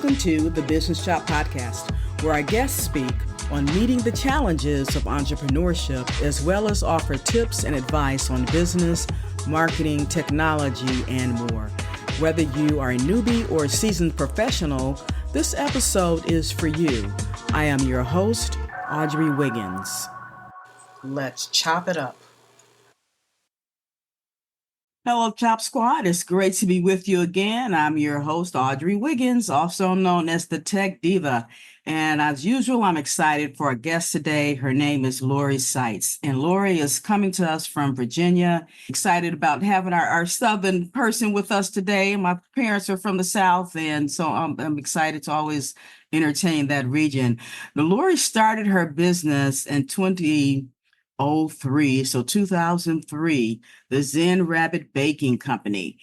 Welcome to the Business Shop Podcast, where our guests speak on meeting the challenges of entrepreneurship, as well as offer tips and advice on business, marketing, technology, and more. Whether you are a newbie or a seasoned professional, this episode is for you. I am your host, Audrey Wiggins. Let's chop it up. Hello, Chop Squad. It's great to be with you again. I'm your host, Audrey Wiggins, also known as the Tech Diva. And as usual, I'm excited for our guest today. Her name is Lori Saitz. And Lori is coming to us from Virginia. Excited about having our Southern person with us today. My parents are from the South, and so I'm excited to always entertain that region. Now, Lori started her business in 2003, so 2003, the Zen Rabbit Baking Company.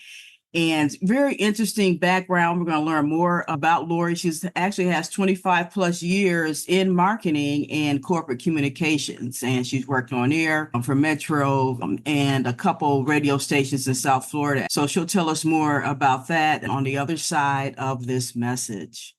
And very interesting background. We're going to learn more about Lori. She's actually has 25 plus years in marketing and corporate communications. And she's worked on air for Metro and a couple radio stations in South Florida. So she'll tell us more about that on the other side of this message.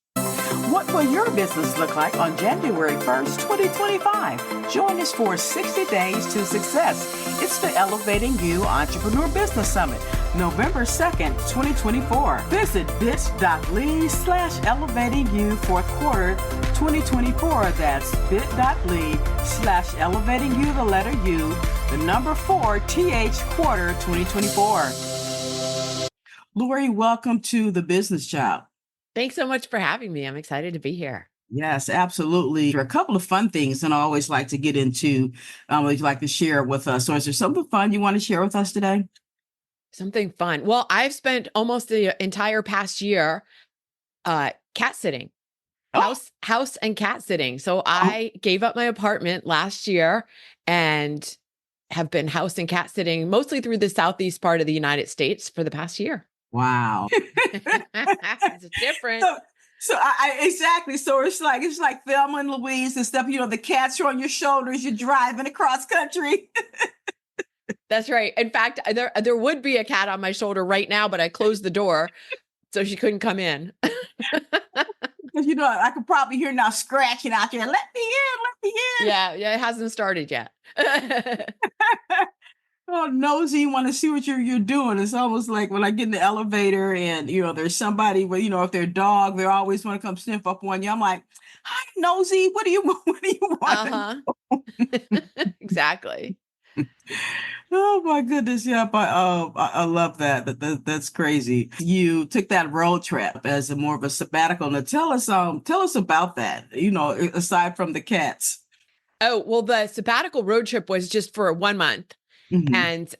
What will your business look like on January 1st, 2025? Join us for 60 Days to Success. It's the Elevating You Entrepreneur Business Summit, November 2nd, 2024. Visit bit.ly/elevatingyou fourth quarter 2024. That's bit.ly/elevatingyou, the letter U, the number 4, TH quarter 2024. Lori, welcome to the Business Shop. Thanks so much for having me. I'm excited to be here. Yes, absolutely. There are a couple of fun things and I always like to get into, always like to share with us. So is there something fun you want to share with us today? Something fun. Well, I've spent almost the entire past year cat sitting, house and cat sitting. So I gave up my apartment last year and have been house and cat sitting mostly through the southeast part of the United States for the past year. Wow. It's different. So exactly. So it's like Thelma and Louise and stuff, the cats are on your shoulders, you're driving across country. That's right. In fact, there would be a cat on my shoulder right now, but I closed the door so she couldn't come in. Because, I could probably hear now scratching out there. Let me in. Yeah, it hasn't started yet. Oh, nosy, want to see what you're doing. It's almost like when I get in the elevator and, there's somebody with, if they're a dog, they always want to come sniff up on you. I'm like, hi, nosy, what do you want? Exactly. Oh my goodness. Yeah. But I love that. That's crazy. You took that road trip as more of a sabbatical. Now tell us about that, aside from the cats. Oh, well, the sabbatical road trip was just for 1 month. Mm-hmm. And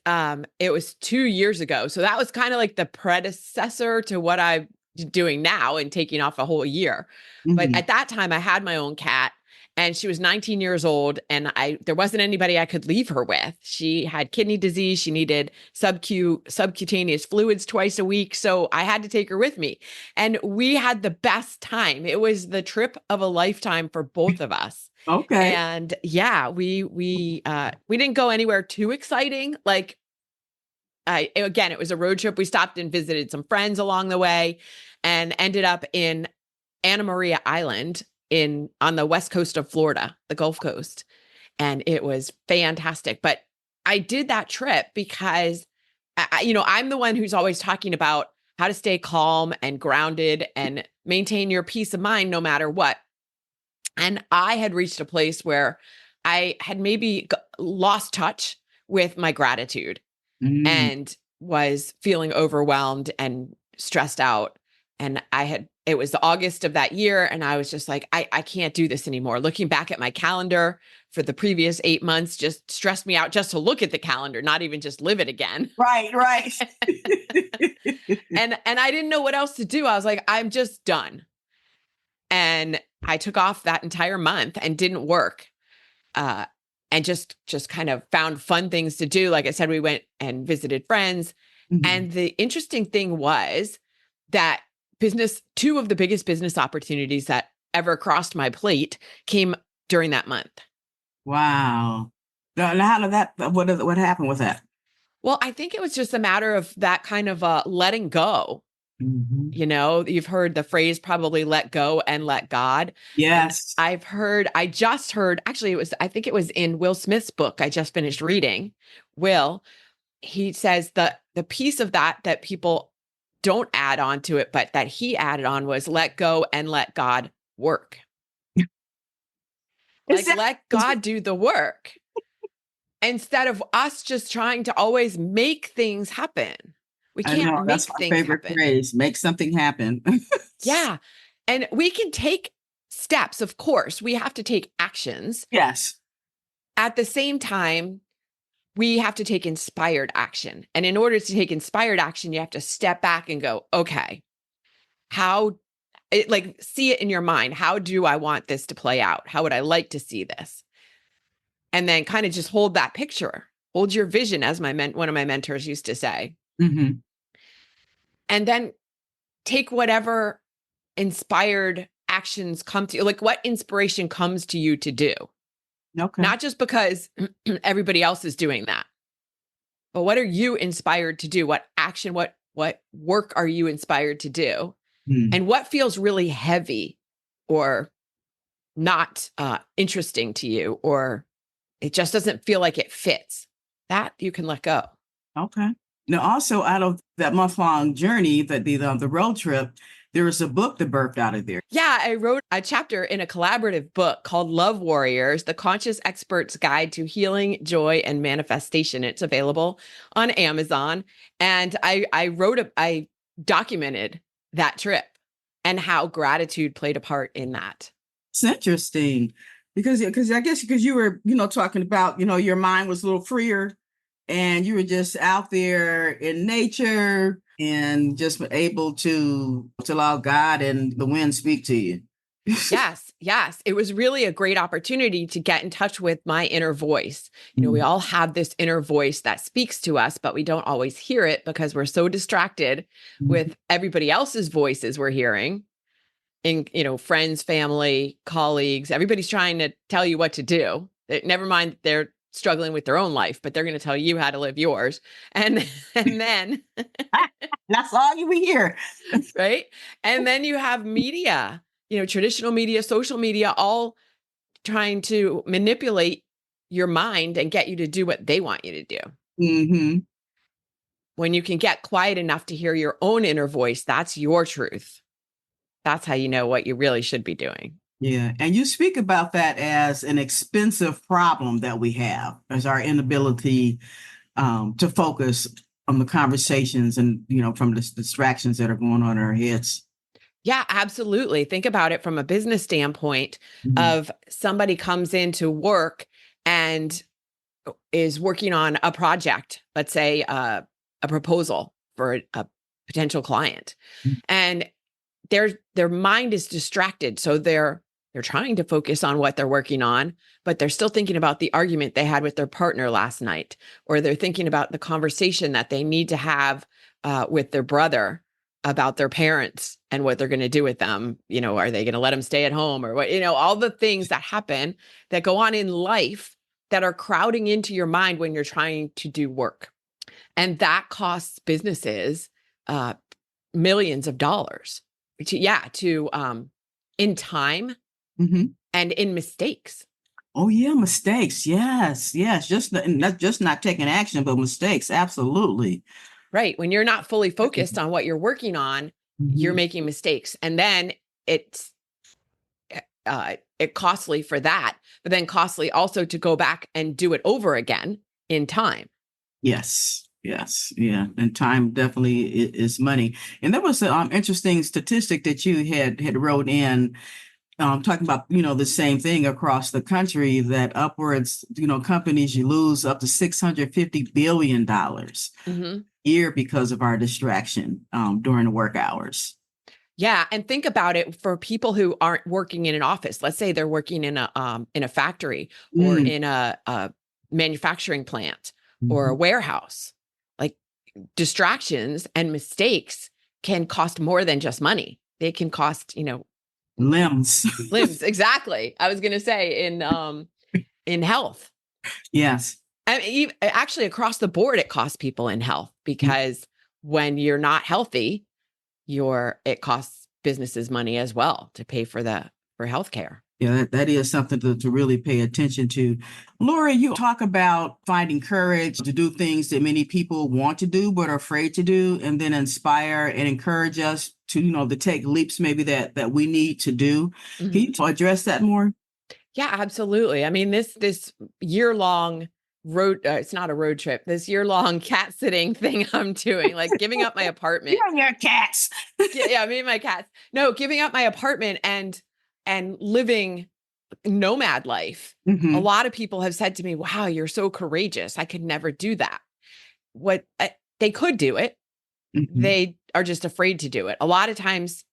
it was 2 years ago. So that was kind of like the predecessor to what I'm doing now and taking off a whole year. Mm-hmm. But at that time I had my own cat and she was 19 years old and there wasn't anybody I could leave her with. She had kidney disease. She needed subcutaneous fluids twice a week. So I had to take her with me and we had the best time. It was the trip of a lifetime for both of us. Okay. And yeah, we didn't go anywhere too exciting. Like, again, it was a road trip. We stopped and visited some friends along the way and ended up in Anna Maria Island on the west coast of Florida, the Gulf Coast. And it was fantastic. But I did that trip because, I'm the one who's always talking about how to stay calm and grounded and maintain your peace of mind no matter what. And I had reached a place where I had maybe lost touch with my gratitude and was feeling overwhelmed and stressed out. And it was August of that year. And I was just like, I can't do this anymore. Looking back at my calendar for the previous 8 months just stressed me out just to look at the calendar, not even just live it again. Right. And I didn't know what else to do. I was like, I'm just done. And I took off that entire month and didn't work and just kind of found fun things to do. Like I said, we went and visited friends. Mm-hmm. And the interesting thing was that two of the biggest business opportunities that ever crossed my plate came during that month. Wow. Now, how did what happened with that? Well, I think it was just a matter of that kind of letting go Mhm. You know, you've heard the phrase probably let go and let God. And Yes. I just heard, actually, I think it was in Will Smith's book I just finished reading. Will, he says the piece of that people don't add on to it, but that he added on was let go and let God work. Is Like, that let God do the work instead of us just trying to always make things happen. We I can't know that's make my things favorite happen. phrase. Make something happen. Yeah. And we can take steps, of course. We have to take actions. Yes. At the same time, we have to take inspired action. And in order to take inspired action, you have to step back and go, okay, see it in your mind. How do I want this to play out? How would I like to see this? And then kind of just hold that picture, hold your vision, as one of my mentors used to say. Hmm. And then take whatever inspired actions come to you, like what inspiration comes to you to do, Okay. not just because everybody else is doing that, but what are you inspired to do? What action, what work are you inspired to do? Mm. And what feels really heavy or not interesting to you, or it just doesn't feel like it fits, that you can let go. Okay. Now, also out of that month-long journey, the road trip, there was a book that birthed out of there. Yeah, I wrote a chapter in a collaborative book called Love Warriors, The Conscious Expert's Guide to Healing, Joy, and Manifestation. It's available on Amazon. And I documented that trip and how gratitude played a part in that. It's interesting because I guess because you were, talking about, your mind was a little freer and you were just out there in nature and just able to allow God and the wind speak to you. Yes, yes. It was really a great opportunity to get in touch with my inner voice. You know, we all have this inner voice that speaks to us, but we don't always hear it because we're so distracted with everybody else's voices we're hearing in, friends, family, colleagues. Everybody's trying to tell you what to do. Never mind they're struggling with their own life, but they're going to tell you how to live yours. And and then That's all you hear. right? And then you have media, traditional media, social media, all trying to manipulate your mind and get you to do what they want you to do. Hmm. When you can get quiet enough to hear your own inner voice, that's your truth. That's how you know what you really should be doing. Yeah. And you speak about that as an expensive problem that we have, as our inability to focus on the conversations and, from the distractions that are going on in our heads. Yeah, absolutely. Think about it from a business standpoint Mhm. of somebody comes into work and is working on a project, let's say a proposal for a potential client, and their mind is distracted, so they're trying to focus on what they're working on, but they're still thinking about the argument they had with their partner last night, or they're thinking about the conversation that they need to have with their brother about their parents and what they're going to do with them. Are they going to let them stay at home, or what? All the things that happen that go on in life that are crowding into your mind when you're trying to do work, and that costs businesses uh, millions of dollars to in time Mhm. and in mistakes. Oh yeah, mistakes. Yes, yes. Not taking action, but mistakes. Absolutely. Right, when you're not fully focused on what you're working on, you're Mhm. making mistakes, and then it's it costly for that, but then costly also to go back and do it over again in time. Yes, yes, yeah. And time definitely is money. And there was an interesting statistic that you had wrote in, talking about, the same thing across the country, that upwards, companies, you lose up to $650 billion Mhm. a year because of our distraction during the work hours. Yeah, and think about it for people who aren't working in an office. Let's say they're working in a factory or Mm. in a manufacturing plant or a Mhm. warehouse. Like, distractions and mistakes can cost more than just money. They can cost, Limbs. limbs. Exactly. I was going to say in health. Yes. I mean, actually across the board, it costs people in health, because when you're not healthy, it costs businesses money as well to pay for healthcare. Yeah, that is something to really pay attention to. Lori, you talk about finding courage to do things that many people want to do but are afraid to do, and then inspire and encourage us to take leaps maybe that we need to do. Mm-hmm. Can you address that more? Yeah, absolutely. I mean, this year-long it's not a road trip, this year-long cat sitting thing I'm doing, like giving up my apartment. You and your cats. Yeah, me and my cats. No, giving up my apartment and living nomad life. Mm-hmm. A lot of people have said to me, wow, you're so courageous. I could never do that. They could do it. Mm-hmm. They are just afraid to do it. A lot of times,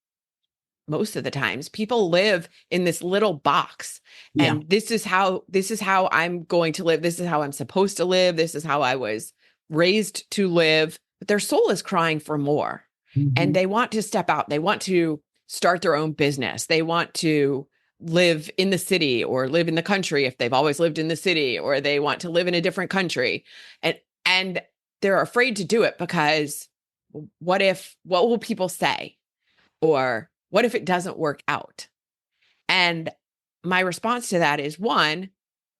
most of the times, people live in this little box, and this is how I'm going to live. This is how I'm supposed to live. This is how I was raised to live. But their soul is crying for more. Mm-hmm. And they want to step out. They want to start their own business. They want to live in the city or live in the country if they've always lived in the city, or they want to live in a different country. And they're afraid to do it because what will people say? Or what if it doesn't work out? And my response to that is, one,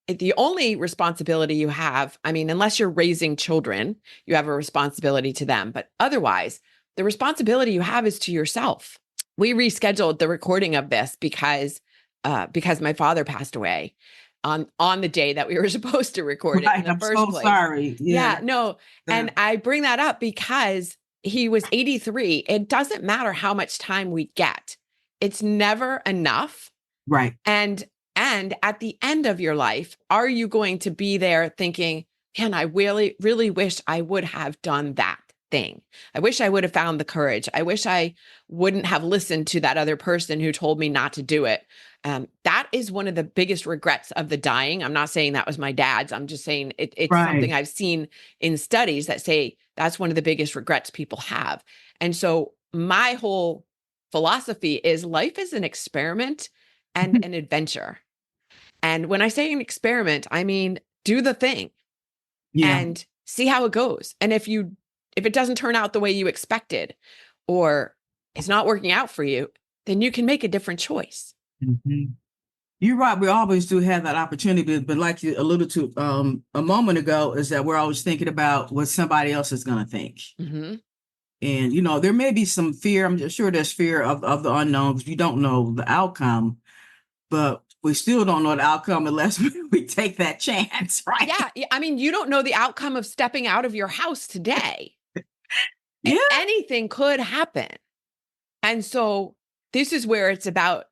the only responsibility you have, I mean, unless you're raising children, you have a responsibility to them. But otherwise, the responsibility you have is to yourself. We rescheduled the recording of this because my father passed away on the day that we were supposed to record it in the first place. Sorry. Yeah, no. And I bring that up because he was 83. It doesn't matter how much time we get. It's never enough. Right. And at the end of your life, are you going to be there thinking, man, I really, really wish I would have done that thing. I wish I would have found the courage. I wish I wouldn't have listened to that other person who told me not to do it. That is one of the biggest regrets of the dying. I'm not saying that was my dad's. I'm just saying it's something I've seen in studies that say that's one of the biggest regrets people have. And so my whole philosophy is life is an experiment and an adventure. And when I say an experiment, I mean, do the thing and see how it goes. And if it doesn't turn out the way you expected, or it's not working out for you, then you can make a different choice. Mm-hmm. You're right. We always do have that opportunity, but like you alluded to a moment ago, is that we're always thinking about what somebody else is going to think. Mm-hmm. And, there may be some fear. I'm just sure there's fear of the unknown because you don't know the outcome, but we still don't know the outcome unless we take that chance, right? Yeah. I mean, you don't know the outcome of stepping out of your house today. Yeah. Anything could happen. And so this is where it's about,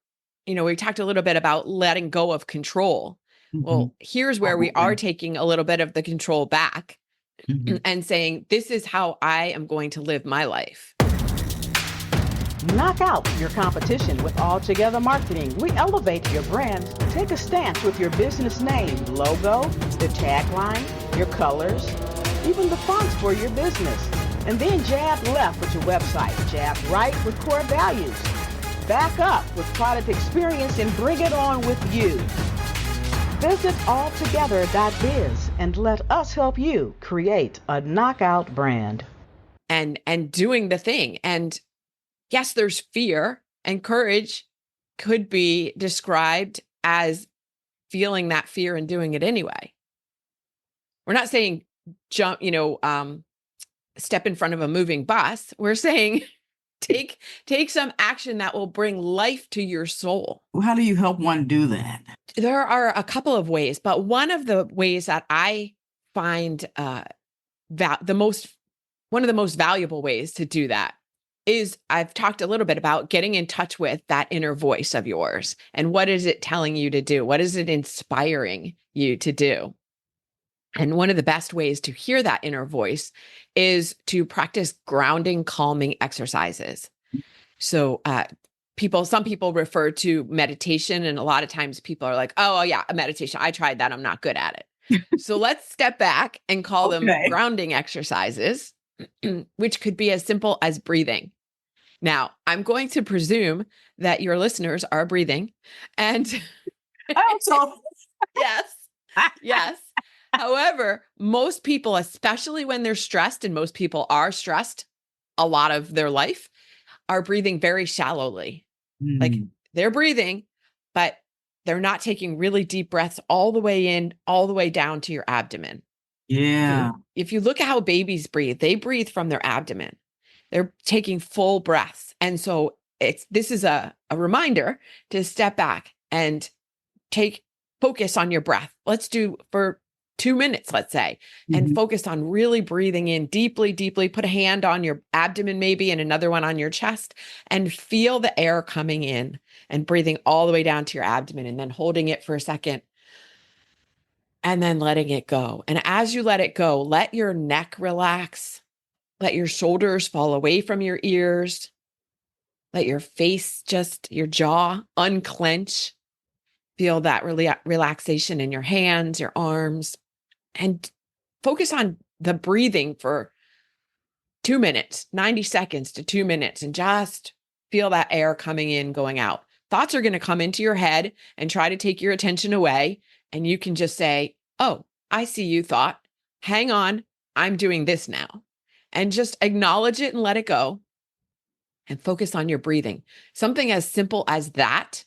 we talked a little bit about letting go of control. Mm-hmm. Well, here's where we are taking a little bit of the control back and saying, this is how I am going to live my life. Knock out your competition with Altogether Marketing. We elevate your brand. Take a stance with your business name, logo, the tagline, your colors, even the fonts for your business. And then jab left with your website, jab right with core values. Back up with product experience and bring it on with you. Visit altogether.biz and let us help you create a knockout brand. And doing the thing. And yes, there's fear, and courage could be described as feeling that fear and doing it anyway. We're not saying jump, step in front of a moving bus. We're saying take some action that will bring life to your soul. Well, how do you help one do that? There are a couple of ways, but one of the ways that I find one of the most valuable ways to do that is I've talked a little bit about getting in touch with that inner voice of yours. And what is it telling you to do? What is it inspiring you to do? And one of the best ways to hear that inner voice is to practice grounding, calming exercises. So some people refer to meditation, and a lot of times people are like, oh yeah, a meditation. I tried that. I'm not good at it. So let's step back and call them grounding exercises, which could be as simple as breathing. Now, I'm going to presume that your listeners are breathing, and yes. However, most people, especially when they're stressed, and most people are stressed a lot of their life, are breathing very shallowly. Like Mm. they're breathing, but they're not taking really deep breaths all the way in, all the way down to your abdomen. Yeah. If you look at how babies breathe, they breathe from their abdomen. They're taking full breaths. And so this is a reminder to step back and focus on your breath. Let's do for 2 minutes, let's say, and Mhm. focus on really breathing in deeply, deeply. Put a hand on your abdomen, maybe, and another one on your chest, and feel the air coming in and breathing all the way down to your abdomen, and then holding it for a second and then letting it go. And as you let it go, let your neck relax, let your shoulders fall away from your ears, let your face, just your jaw unclench. Feel that relaxation in your hands, your arms, and focus on the breathing for 2 minutes, 90 seconds to 2 minutes, and just feel that air coming in, going out. Thoughts are going to come into your head and try to take your attention away. And you can just say, oh, I see you, thought. Hang on. I'm doing this now. And just acknowledge it and let it go and focus on your breathing. Something as simple as that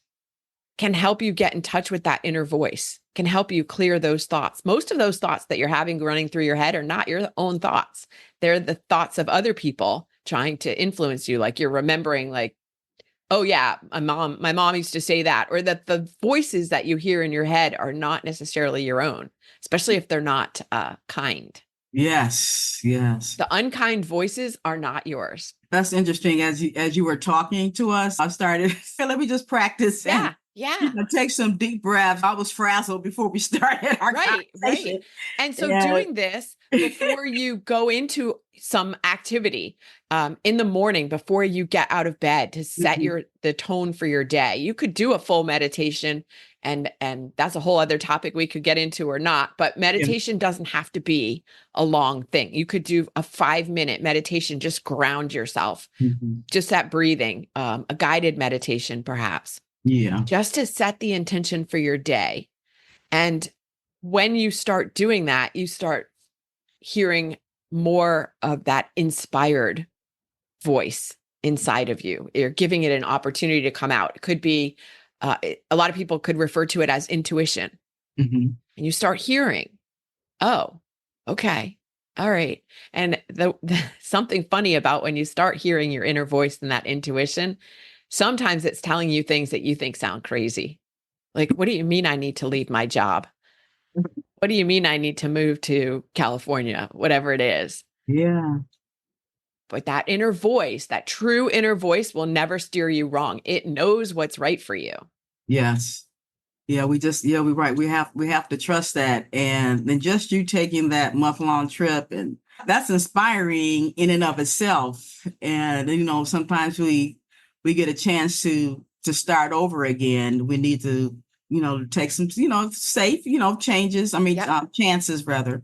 can help you get in touch with that inner voice, can help you clear those thoughts. Most of those thoughts that you're having running through your head are not your own thoughts. They're the thoughts of other people trying to influence you. Like you're remembering, like, oh yeah, my mom used to say that, or that the voices that you hear in your head are not necessarily your own, especially if they're not kind. Yes. Yes. The unkind voices are not yours. That's interesting. As you were talking to us, I started, let me just practice and Yeah. take some deep breaths. I was frazzled before we started our Right. conversation. And so Yeah. doing this before you go into some activity in the morning, before you get out of bed, to set Mhm. the tone for your day. You could do a full meditation, and that's a whole other topic we could get into or not, but meditation doesn't have to be a long thing. You could do a 5-minute meditation, just ground yourself, Mhm. just that breathing, a guided meditation perhaps, Yeah. just to set the intention for your day. And when you start doing that, you start hearing more of that inspired voice inside of you. You're giving it an opportunity to come out. It could be, a lot of people could refer to it as intuition. Mhm. And you start hearing, oh, okay, all right. And something funny about when you start hearing your inner voice and that intuition, sometimes it's telling you things that you think sound crazy. Like, what do you mean I need to leave my job? What do you mean I need to move to California? Whatever it is. Yeah. But that inner voice, that true inner voice, will never steer you wrong. It knows what's right for you. Yes. Yeah, we're right. We have to trust that. And then just you taking that month-long trip, and that's inspiring in and of itself. And sometimes we get a chance to start over again. We need to, take some, safe, changes. I mean, Yep. chances rather,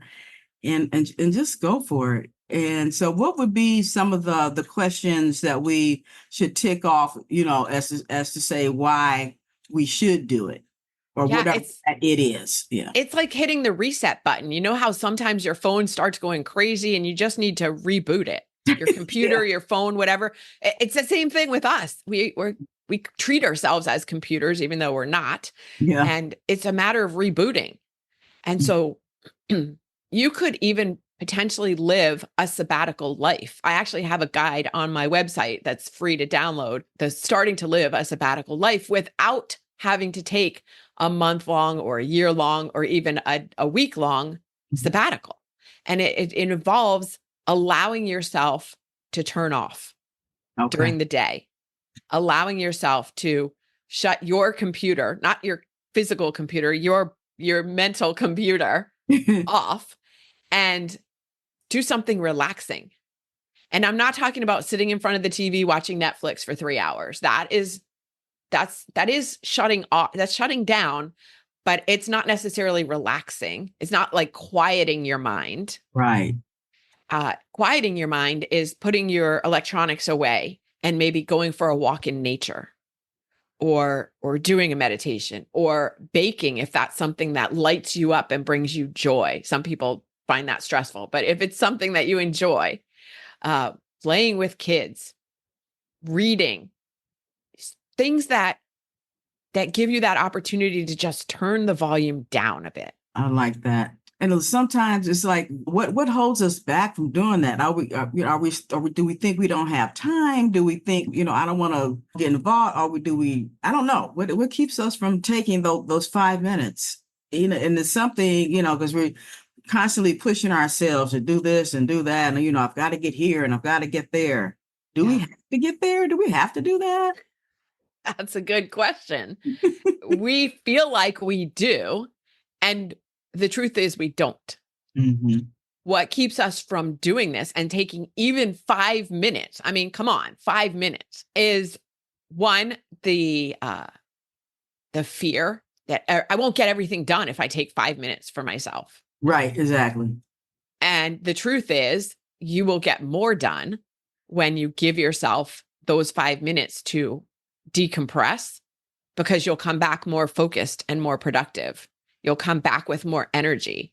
and just go for it. And so what would be some of the questions that we should tick off, as to say why we should do it, or Yeah, whatever that it is? Yeah. it's like hitting the reset button. You know how sometimes your phone starts going crazy and you just need to reboot it. Your computer, Yeah. your phone, whatever. It's the same thing with us. We treat ourselves as computers, even though we're not. Yeah. And it's a matter of rebooting. And so you could even potentially live a sabbatical life. I actually have a guide on my website that's free to download, the starting to live a sabbatical life without having to take a month long or a year long or even a week long sabbatical. And it involves allowing yourself to turn off Okay. during the day, allowing yourself to shut your computer, not your physical computer, your mental computer off, and do something relaxing. And I'm not talking about sitting in front of the TV watching Netflix for 3 hours. That is shutting off, that's shutting down, but it's not necessarily relaxing. It's not like quieting your mind. Right. Quieting your mind is putting your electronics away and maybe going for a walk in nature, or doing a meditation, or baking if that's something that lights you up and brings you joy. Some people find that stressful, but if it's something that you enjoy, playing with kids, reading, things that give you that opportunity to just turn the volume down a bit. I like that. And sometimes it's like, what holds us back from doing that? Are we, do we think we don't have time? Do we think, I don't want to get involved? I don't know. What keeps us from taking those 5 minutes? And it's something, because we're constantly pushing ourselves to do this and do that. And, I've got to get here and I've got to get there. Do we have to get there? Do we have to do that? That's a good question. We feel like we do. And the truth is we don't. Mm-hmm. What keeps us from doing this and taking even 5 minutes, I mean, come on, 5 minutes, is one, the fear that I won't get everything done if I take 5 minutes for myself. Right, exactly. And the truth is you will get more done when you give yourself those 5 minutes to decompress, because you'll come back more focused and more productive. You'll come back with more energy.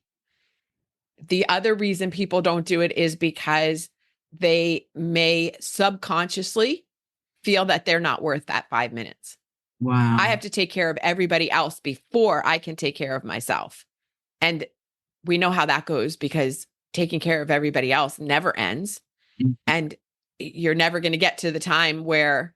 The other reason people don't do it is because they may subconsciously feel that they're not worth that 5 minutes. Wow. I have to take care of everybody else before I can take care of myself. And we know how that goes, because taking care of everybody else never ends. Mm-hmm. And you're never going to get to the time where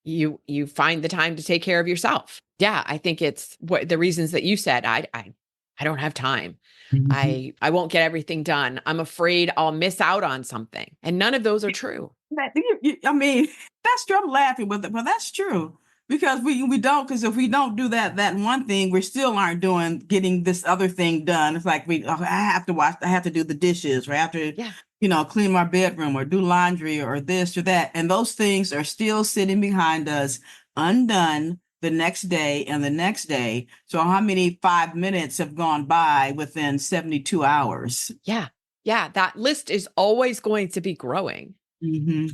you find the time to take care of yourself. Yeah, I think it's what the reasons that you said. I don't have time. Mm-hmm. I won't get everything done. I'm afraid I'll miss out on something. And none of those are true. I mean, that's true. I'm laughing with it, but that's true. Because we don't, because if we don't do that one thing, we still aren't getting this other thing done. It's like I have to do the dishes, or I have to, clean my bedroom or do laundry or this or that. And those things are still sitting behind us undone the next day and the next day. So how many 5 minutes have gone by within 72 hours? Yeah. Yeah. That list is always going to be growing. Mm-hmm.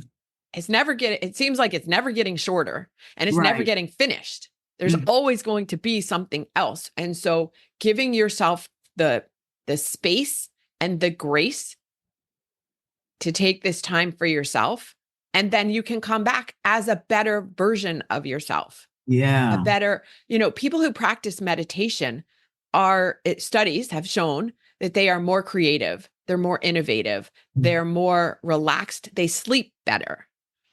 It seems like it's never getting shorter, and it's never Right. getting finished. There's always going to be something else. And so giving yourself the space and the grace to take this time for yourself, and then you can come back as a better version of yourself. Yeah. A better, people who practice meditation studies have shown that they are more creative. They're more innovative. They're more relaxed. They sleep better.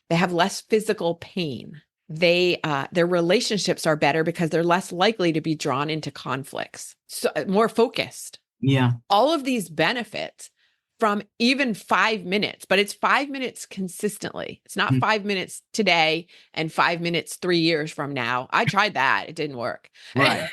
They have less physical pain. Their relationships are better because they're less likely to be drawn into conflicts. So more focused. Yeah. All of these benefits from even 5 minutes, but it's 5 minutes consistently. It's not 5 minutes today and 5 minutes 3 years from now. I tried that. It didn't work. Right.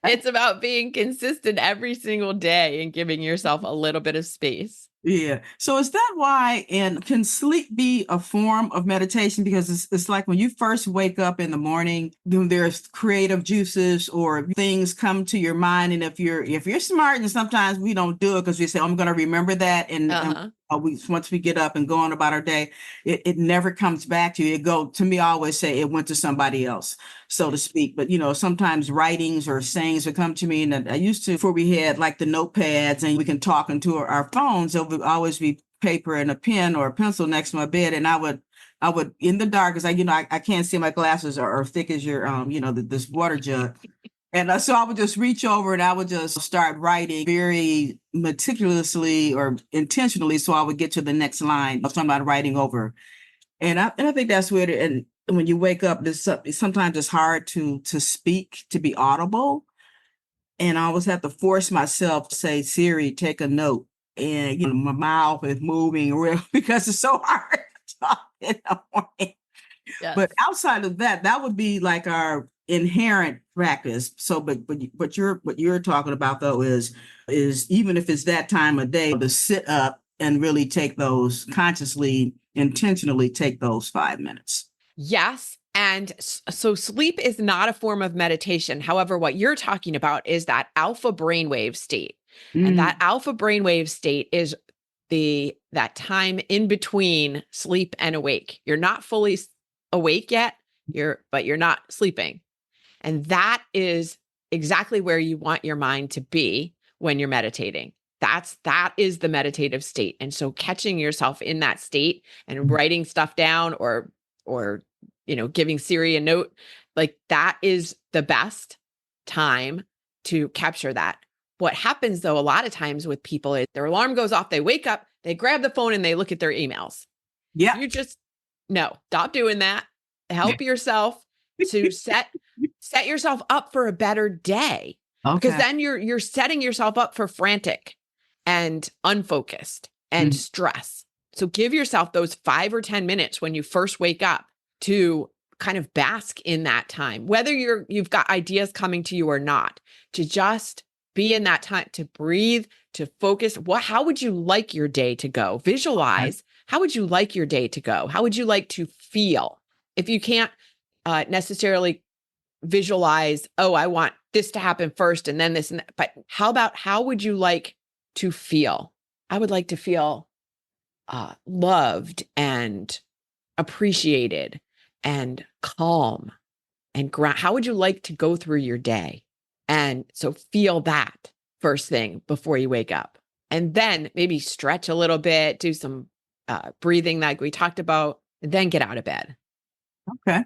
It's about being consistent every single day and giving yourself a little bit of space. Yeah. So is that why, and can sleep be a form of meditation? Because it's like when you first wake up in the morning, then there's creative juices or things come to your mind. And if you're smart, and sometimes we don't do it because we say, I'm going to remember that. And once we get up and go on about our day, it never comes back to you. To me, I always say it went to somebody else, so to speak. But, sometimes writings or sayings would come to me. And I used to, before we had like the notepads and we can talk into our phones, there would always be paper and a pen or a pencil next to my bed. And I would in the dark, because I can't see, my glasses are thick as your, this water jug. And so I would just reach over and I would just start writing very meticulously or intentionally, so I would get to the next line of somebody writing over. And I think that's weird. And when you wake up, sometimes it's hard to speak, to be audible. And I always have to force myself to say, Siri, take a note. And my mouth is moving real because it's so hard to talk in the morning. Yes. But outside of that, that would be like our inherent practice. So, but what you're talking about though is even if it's that time of day, to sit up and really take those consciously, intentionally take those 5 minutes. Yes. And so sleep is not a form of meditation. However, what you're talking about is that alpha brainwave state. And that alpha brainwave state is that time in between sleep and awake. You're not fully awake yet, but you're not sleeping. And that is exactly where you want your mind to be when you're meditating. That is the meditative state. And so catching yourself in that state and writing stuff down or, giving Siri a note, like that is the best time to capture that. What happens though, a lot of times with people is their alarm goes off, they wake up, they grab the phone and they look at their emails. Yeah. No, stop doing that. Help yourself to set yourself up for a better day. Because then you're setting yourself up for frantic and unfocused and stress. So give yourself those 5 or 10 minutes when you first wake up to kind of bask in that time, whether you've got ideas coming to you or not, to just be in that time, to breathe, to focus. How would you like your day to go? Visualize. How would you like your day to go? How would you like to feel? If you can't necessarily visualize, oh, I want this to happen first and then this and that, but how would you like to feel? I would like to feel loved and appreciated and calm and how would you like to go through your day? And so feel that first thing before you wake up. And then maybe stretch a little bit, do some breathing like we talked about, and then get out of bed. Okay.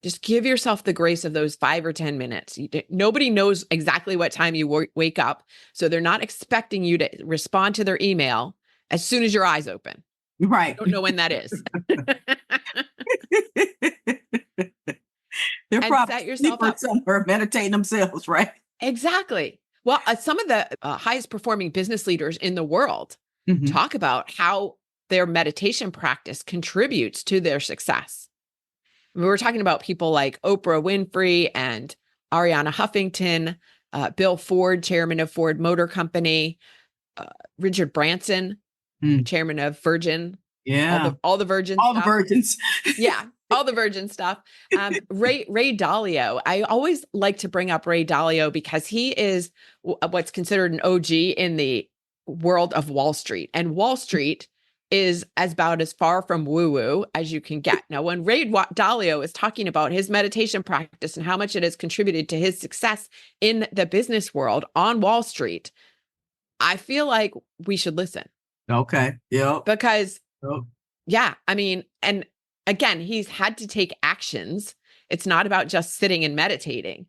Just give yourself the grace of those 5 or 10 minutes. Nobody knows exactly what time you wake up. So they're not expecting you to respond to their email as soon as your eyes open. Right. Don't know when that is. They're probably set yourself up somewhere meditating themselves, right? Exactly. Well, some of the highest performing business leaders in the world talk about how their meditation practice contributes to their success. We were talking about people like Oprah Winfrey and Ariana Huffington, Bill Ford, chairman of Ford Motor Company, Richard Branson, chairman of Virgin. Yeah. All the Virgin All stuff. the virgins. Yeah. All the Virgin stuff. Ray Dalio. I always like to bring up Ray Dalio because he is what's considered an OG in the world of Wall Street. And Wall Street is about as far from woo-woo as you can get. Now, when Ray Dalio is talking about his meditation practice and how much it has contributed to his success in the business world on Wall Street, I feel like we should listen. Okay. Yeah. Because, yeah, I mean, and again, he's had to take actions. It's not about just sitting and meditating.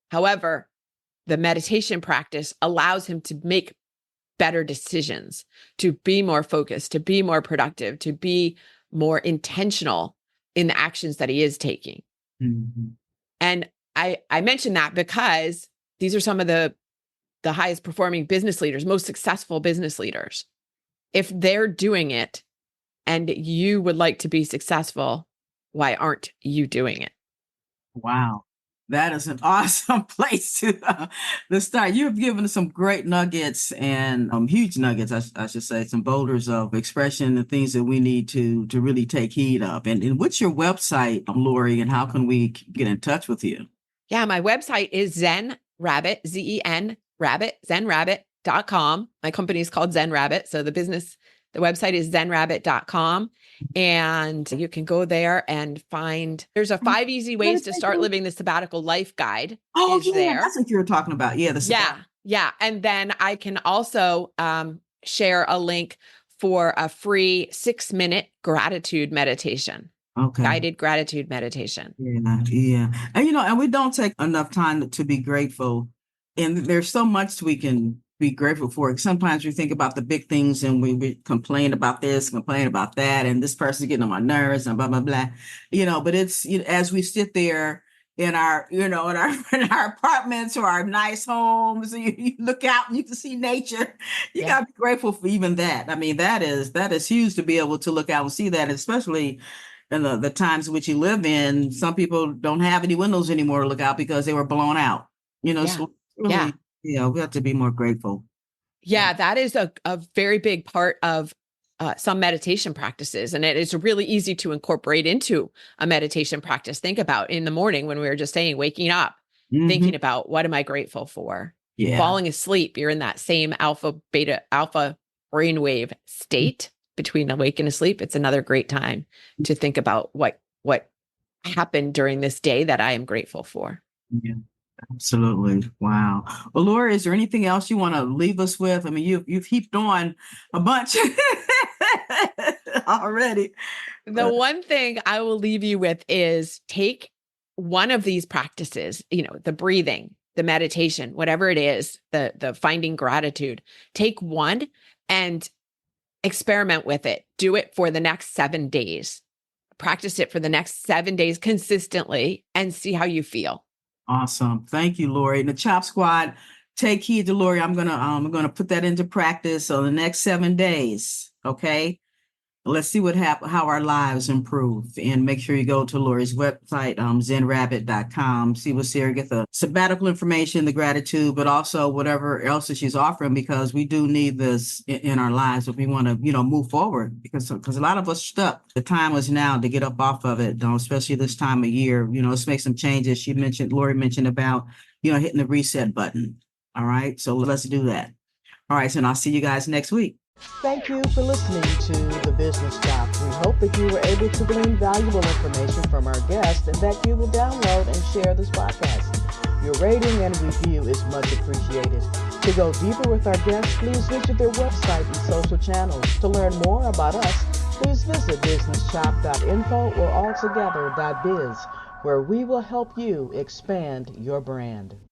However, the meditation practice allows him to make better decisions, to be more focused, to be more productive, to be more intentional in the actions that he is taking. And I mention that because these are some of the highest performing business leaders, most successful business leaders. If they're doing it and you would like to be successful, why aren't you doing it? Wow. That is an awesome place to start. You've given us some great nuggets and huge nuggets, I should say, some boulders of expression and things that we need to really take heed of. And what's your website, Lori, and how can we get in touch with you? Yeah, my website is Zen Rabbit, Zen Rabbit, zenrabbit.com. My company is called Zen Rabbit. So the website is zenrabbit.com. And you can go there and find, there's a 5 easy ways to start living the sabbatical life guide. Oh, yeah, that's what you were talking about. Yeah. Yeah. And then I can also share a link for a free 6-minute gratitude meditation. Okay. Guided gratitude meditation. Yeah. And, and we don't take enough time to be grateful. And there's so much we can be grateful for. Sometimes we think about the big things and we complain about this, complain about that, and this person's getting on my nerves and blah, blah, blah. But it's, as we sit there in our, in our apartments or our nice homes, and you look out and you can see nature. You gotta be grateful for even that. I mean, that is huge to be able to look out and see that, especially in the times in which you live in. Some people don't have any windows anymore to look out because they were blown out. So really, we have to be more grateful. Yeah, that is a very big part of some meditation practices. And it is really easy to incorporate into a meditation practice. Think about in the morning when we were just saying, waking up, thinking about what am I grateful for? Yeah. Falling asleep, you're in that same alpha brainwave state between awake and asleep. It's another great time to think about what happened during this day that I am grateful for. Yeah. Absolutely. Wow. Well, Laura, is there anything else you want to leave us with? I mean, you've heaped on a bunch already. The one thing I will leave you with is take one of these practices, the breathing, the meditation, whatever it is, the finding gratitude, take one and experiment with it. Do it for the next 7 days. Practice it for the next 7 days consistently and see how you feel. Awesome. Thank you, Lori. And the Chop Squad, take heed to Lori. I'm gonna put that into practice on the next 7 days. Okay. Let's see how our lives improve, and make sure you go to Lori's website, zenrabbit.com. See what's there, get the sabbatical information, the gratitude, but also whatever else that she's offering, because we do need this in our lives if we want to, move forward, because a lot of us stuck. The time is now to get up off of it, especially this time of year. Let's make some changes. Lori mentioned about, hitting the reset button. All right. So let's do that. All right. So I'll see you guys next week. Thank you for listening to The Business Shop. We hope that you were able to glean valuable information from our guests and that you will download and share this podcast. Your rating and review is much appreciated. To go deeper with our guests, please visit their website and social channels. To learn more about us, please visit businessshop.info or altogether.biz, where we will help you expand your brand.